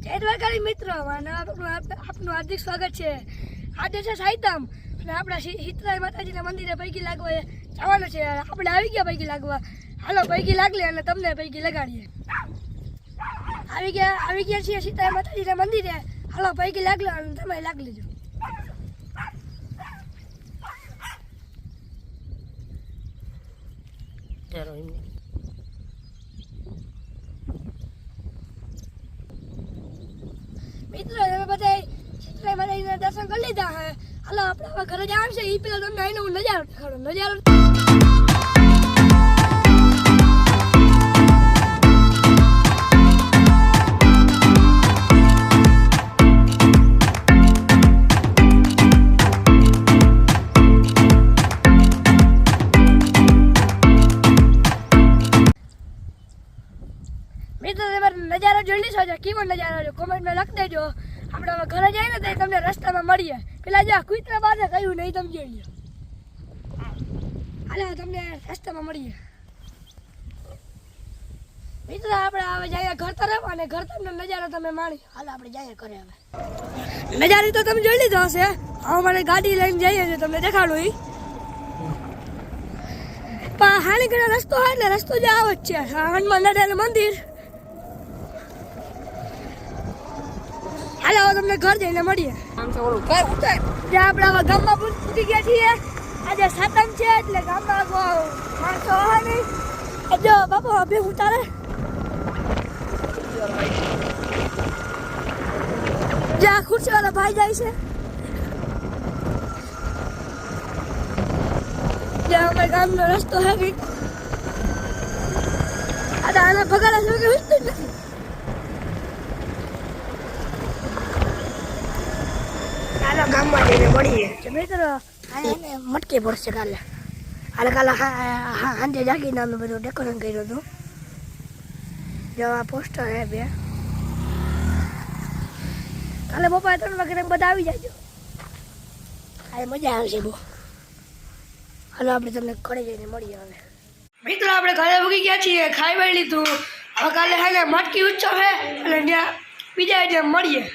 જય દ્વારકાધીશ મિત્રો, આપનું હાર્દિક સ્વાગત છે. આજે છે સાઈતામ અને આપણા સીતરાય માતાજીના મંદિરે પૈકી લાગવા જવાનું છે. આપણે આવી ગયા પૈકી લાગવા. હાલો પૈકી લાગલે અને તમને પૈકી લગાડીએ. આવી ગયા છીએ સીતરાય માતાજીના મંદિરે. હાલો પૈકી લાગલો અને તમે લાગ લેજો. મિત્રો તમે બધા સીતરાય માતાજીના દર્શન કરી લીધા હે. હાલો આપણે હવે ઘરે જવાનું છે. એ પેલા તમને અહીંનો નજારો દેખાડો. મિત્રો તમે નજારો જોઈ લીધો છે. કેવો નજારો છે કોમેન્ટમાં લખી દેજો. આપણે હવે ઘરે જઈએ ને તો તમને રસ્તામાં મળીએ. પેલા જો કુતરા બાજે કહ્યું નહીં, તમે જોઈ લો. હાલો તમને રસ્તામાં મળીએ. મિત્રો આપણે હવે જઈએ ઘર તરફ અને ઘર તરફનો નજારો તમે માણી. હાલો આપણે જઈએ ઘરે. હવે નજારો તો તમે જોઈ લીધો હશે. હવે મને ગાડી લઈને જઈએ છીએ, તમને દેખાડું. પણ હાલી ઘણા રસ્તો હોય એટલે રસ્તો જ આવો જ છે. હનુમાન દાદાનું મંદિર. હાલો તમને ઘર જઈને મળીએ. આપણે હવે ગામમાં પૂછી ગયા છીએ. આજે સાતમ છે એટલે ગામમાં માણસો હોય નહીં. જો બાપુ અભી ઉતારે જ્યાં ખુરશી વાળા ભાઈ જાય છે. જ્યાં અમારા ગામનો રસ્તો હે કંઈક. આના ભગાડા છે કે વિસ્તું જ નથી. ગામમાં જઈને મળીએ મિત્રો. મટકી પડશે કાલે. કાલે સાંજે જાગીને અમે બધું ડેકોરેશન કર્યું હતું. જો આ પોસ્ટર હે બે. કાલે બપોરે 3 વાગે બધા આવી જાયજો. કાલે મજા આવશે બહુ. હાલો આપણે તમને ઘરે જઈને મળીએ. હવે મિત્રો આપણે ઘરે ઉગી ગયા છીએ, ખાઈ વાઈ લીધું. હવે કાલે મટકી ઉત્સવ છે અને ત્યાં બીજા મળીએ.